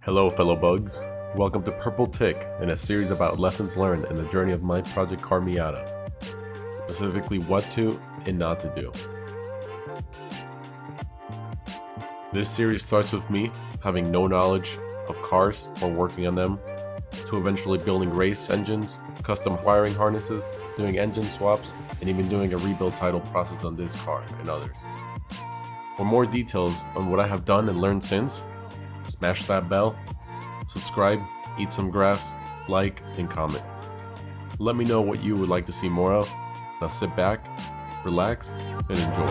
Hello, fellow bugs. Welcome to Purple Titk, in a series about lessons learned in the journey of my project car Miata, specifically what to and not to do. This series starts with me having no knowledge of cars or working on them, to eventually building race engines, custom wiring harnesses, doing engine swaps, and even doing a rebuild title process on this car and others. For more details on what I have done and learned since, smash that bell, subscribe, eat some grass, like, and comment. Let me know what you would like to see more of. Now sit back, relax, and enjoy.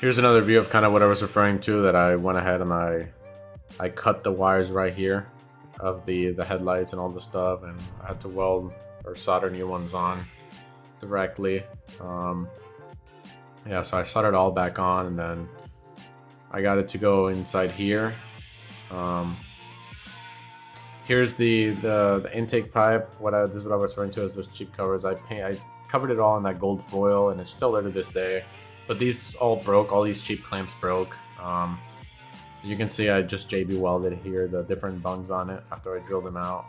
Here's another view of kind of what I was referring to, that I went ahead and I cut the wires right here of the headlights and all the stuff, and I had to weld or solder new ones on directly. Yeah, so I soldered it all back on, and then I got it to go inside here. Here's the intake pipe. This is what I was referring to as those cheap covers. I covered it all in that gold foil, and it's still there to this day. But these all broke. All these cheap clamps broke. You can see I just JB welded here the different bungs on it after I drilled them out.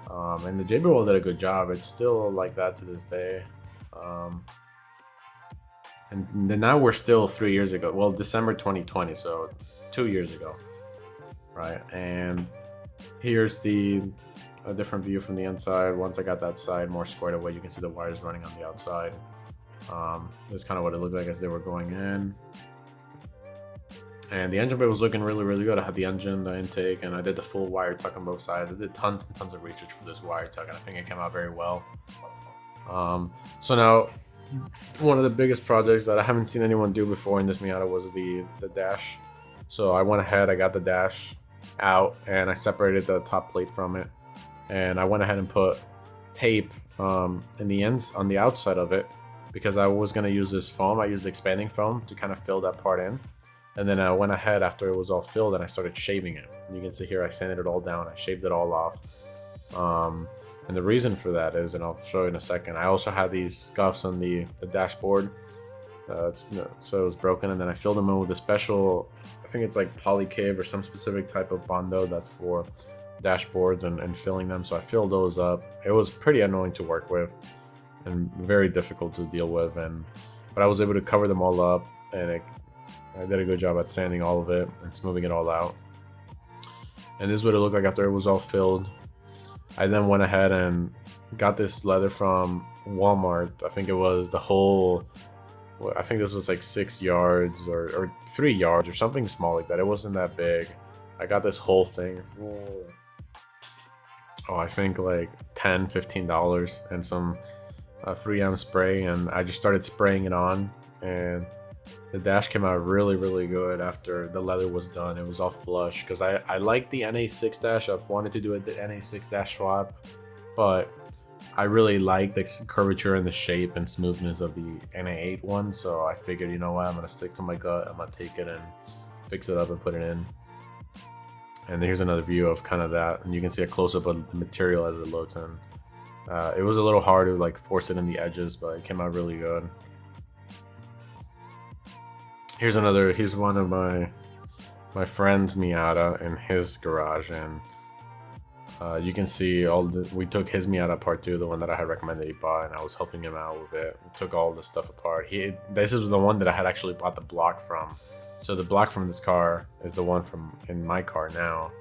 And the JB weld did a good job. It's still like that to this day. And then now we're still 3 years ago. Well, December 2020, so 2 years ago, right? And here's a different view from the inside. Once I got that side more squared away, you can see the wires running on the outside. This is kind of what it looked like as they were going in. And the engine bay was looking really, really good. I had the engine, the intake, and I did the full wire tuck on both sides. I did tons and tons of research for this wire tuck, and I think it came out very well. So now, one of the biggest projects that I haven't seen anyone do before in this Miata was the dash. So I went ahead, I got the dash out, and I separated the top plate from it. And I went ahead and put tape in the ends on the outside of it, because I was going to use this foam. I used expanding foam to kind of fill that part in. And then I went ahead after it was all filled and I started shaving it. And you can see here I sanded it all down. I shaved it all off. And the reason for that is, and I'll show you in a second, I also had these scuffs on the dashboard. So it was broken, and then I filled them in with a special, I think it's like polycave or some specific type of bondo that's for dashboards and filling them. So I filled those up. It was pretty annoying to work with and very difficult to deal with, but I was able to cover them all up, and I did a good job at sanding all of it and smoothing it all out. And this is what it looked like after it was all filled. I then went ahead and got this leather from Walmart. I think it was I think this was like 6 yards or 3 yards or something small like that. It wasn't that big. I got this whole thing for, I think like $10-15 and some 3M spray, and I just started spraying it on, and the dash came out really, really good after the leather was done. It was all flush, because I like the NA6 dash. I've wanted to do the NA6 dash swap, but I really like the curvature and the shape and smoothness of the NA8 one, so I figured, you know what, I'm going to stick to my gut. I'm going to take it and fix it up and put it in. And here's another view of kind of that, and you can see a close-up of the material as it looks, and it was a little hard to like force it in the edges, but it came out really good. Here's one of my friend's Miata in his garage, and you can see we took his Miata apart too, the one that I had recommended he bought, and I was helping him out with it. We took all the stuff apart. This is the one that I had actually bought the block from. So the block from this car is the one from in my car now.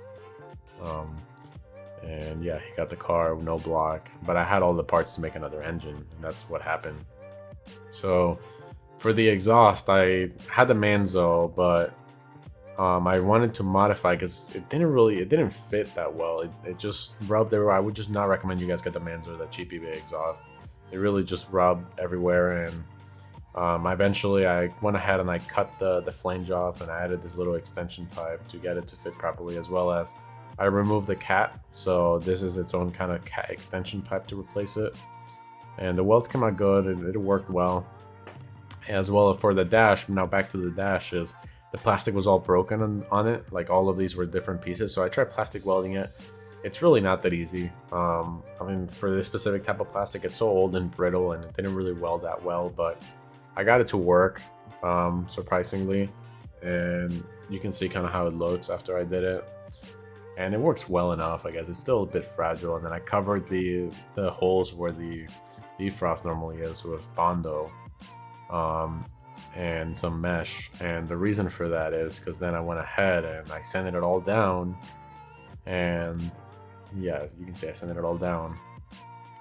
And yeah, he got the car with no block, but I had all the parts to make another engine, and that's what happened. So for the exhaust, I had the Manzo, but I wanted to modify because it didn't fit that well. It just rubbed everywhere. I would just not recommend you guys get the Manzo, that cheap eBay exhaust. It really just rubbed everywhere, and eventually I went ahead and I cut the flange off, and I added this little extension pipe to get it to fit properly, as well as I removed the cat. So this is its own kind of cat extension pipe to replace it. And the welds came out good. It worked well. As well for the dash, now back to the dash, is the plastic was all broken on it. Like all of these were different pieces. So I tried plastic welding it. It's really not that easy. I mean, for this specific type of plastic, it's so old and brittle, and it didn't really weld that well. But I got it to work, surprisingly, and you can see kind of how it looks after I did it. And it works well enough, I guess. It's still a bit fragile. And then I covered the holes where the defrost normally is with Bondo, and some mesh. And the reason for that is because then I went ahead and I sanded it all down. And yeah, you can see I sanded it all down.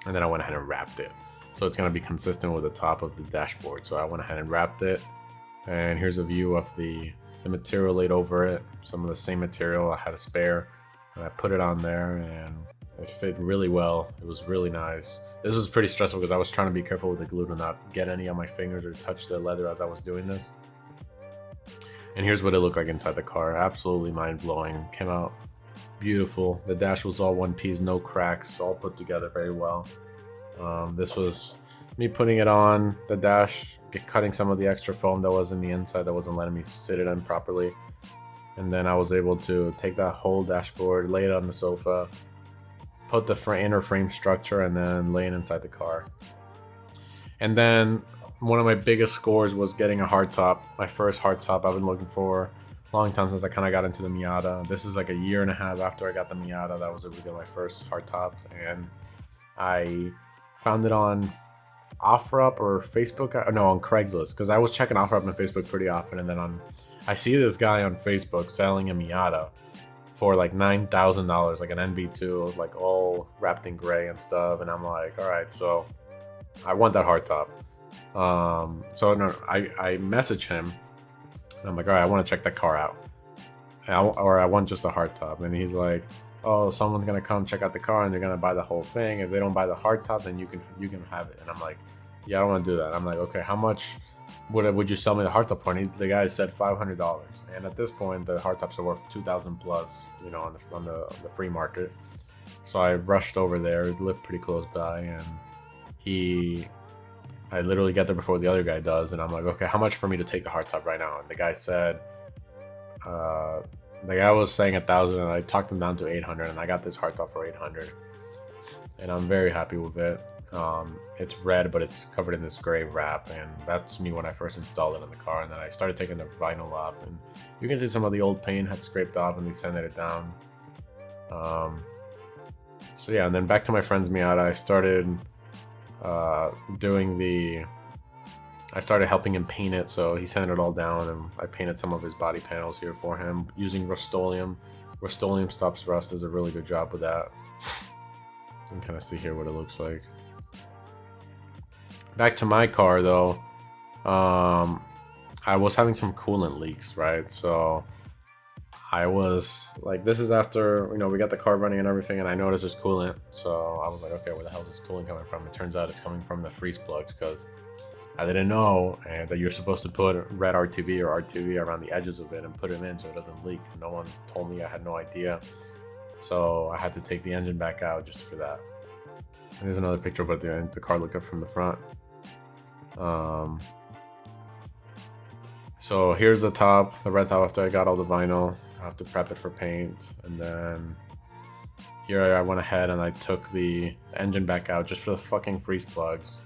And then I went ahead and wrapped it. So it's going to be consistent with the top of the dashboard. So I went ahead and wrapped it. And here's a view of the material laid over it. Some of the same material I had a spare. And I put it on there and it fit really well. It was really nice. This was pretty stressful because I was trying to be careful with the glue to not get any on my fingers or touch the leather as I was doing this. And here's what it looked like inside the car. Absolutely mind-blowing. Came out beautiful. The dash was all one piece, no cracks, all put together very well. This was me putting it on the dash, cutting some of the extra foam that was in the inside that wasn't letting me sit it in properly. And then I was able to take that whole dashboard, lay it on the sofa, put the inner frame structure, and then lay it inside the car. And then one of my biggest scores was getting a hardtop. My first hardtop I've been looking for a long time since I kind of got into the Miata. This is like a year and a half after I got the Miata. That was really my first hardtop. And I found it on OfferUp or Facebook. No, on Craigslist, because I was checking OfferUp and Facebook pretty often. And then I see this guy on Facebook selling a Miata for like $9,000, like an NV2, like all wrapped in gray and stuff. And I'm like, all right, so I want that hardtop. So no, I message him. And I'm like, all right, I want to check that car out, or I want just a hardtop. And he's like, oh, someone's gonna come check out the car and they're gonna buy the whole thing. If they don't buy the hardtop, then you can have it. And I'm like, yeah, I don't want to do that. I'm like, okay, how much would you sell me the hardtop for? And the guy said $500. And at this point, the hardtops are worth $2,000 plus, you know, on the free market. So I rushed over there. It lived pretty close by, and I literally get there before the other guy does. And I'm like, okay, how much for me to take the hardtop right now? And the guy said, the guy was saying 1,000, and I talked him down to 800, and I got this hardtop for 800. And I'm very happy with it. It's red, but it's covered in this gray wrap, and that's me when I first installed it in the car. And then I started taking the vinyl off, and you can see some of the old paint had scraped off, and they sanded it down. So yeah, and then back to my friend's Miata. I started I started helping him paint it, so he sanded it all down, and I painted some of his body panels here for him using Rust-Oleum. Rust-Oleum stops rust, does a really good job with that. You can kind of see here what it looks like. Back to my car though, I was having some coolant leaks, right? So I was like, this is after, you know, we got the car running and everything, and I noticed there's coolant. So I was like, okay, where the hell is this coolant coming from? It turns out it's coming from the freeze plugs, because I didn't know that you're supposed to put red RTV or RTV around the edges of it and put it in so it doesn't leak. No one told me. I had no idea. So I had to take the engine back out just for that. And here's another picture of what the car looked up from the front. So here's the top, the red top after I got all the vinyl. I have to prep it for paint. And then here I went ahead and I took the engine back out just for the fucking freeze plugs.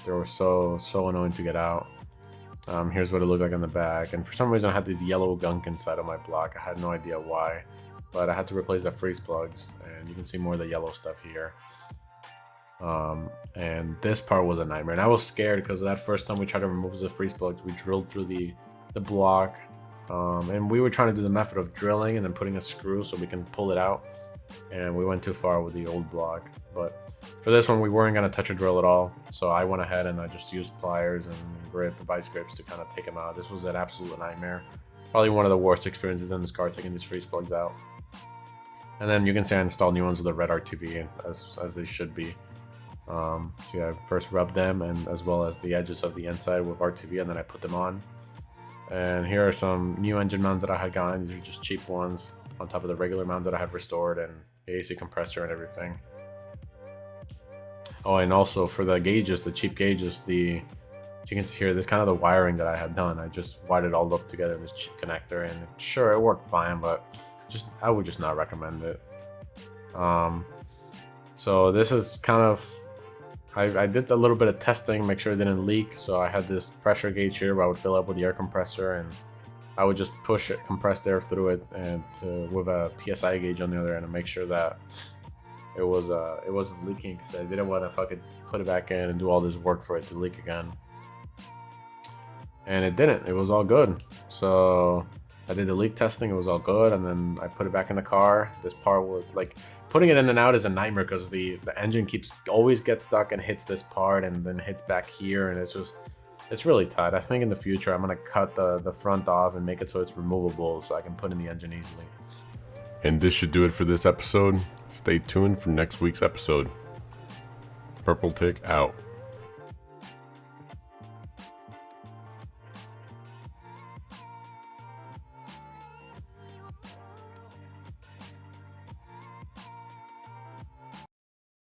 They were so annoying to get out. Here's what it looked like on the back. And for some reason I had this yellow gunk inside of my block. I had no idea why, but I had to replace the freeze plugs, and you can see more of the yellow stuff here. And this part was a nightmare, and I was scared because that first time we tried to remove the freeze plugs, we drilled through the block, and we were trying to do the method of drilling and then putting a screw so we can pull it out, and we went too far with the old block. But for this one, we weren't going to touch a drill at all, so I went ahead and I just used pliers and vice grips to kind of take them out. This was an absolute nightmare. Probably one of the worst experiences in this car, taking these freeze plugs out. And then you can see I installed new ones with a red RTV, as they should be. So yeah, I first rubbed them, and as well as the edges of the inside with RTV, and then I put them on. And here are some new engine mounts that I had gotten. These are just cheap ones on top of the regular mounts that I had restored, and the AC compressor and everything. Oh, and also for the gauges, the cheap gauges, the you can see here, this kind of the wiring that I had done. I just wired it all up together in this cheap connector, and sure, it worked fine, but I would just not recommend it. So this is kind of, I did a little bit of testing, make sure it didn't leak. So I had this pressure gauge here where I would fill up with the air compressor, and I would just push it, compressed air through it, and with a PSI gauge on the other end, to make sure that it wasn't leaking, because I didn't want to fucking put it back in and do all this work for it to leak again. And it didn't. It was all good. So I did the leak testing. It was all good, and then I put it back in the car. This part was like, putting it in and out is a nightmare, because the engine always gets stuck and hits this part and then hits back here, and it's really tight. I think in the future I'm gonna cut the front off and make it so it's removable, so I can put in the engine easily. And this should do it for this episode. Stay tuned for next week's episode. Purple Titk out.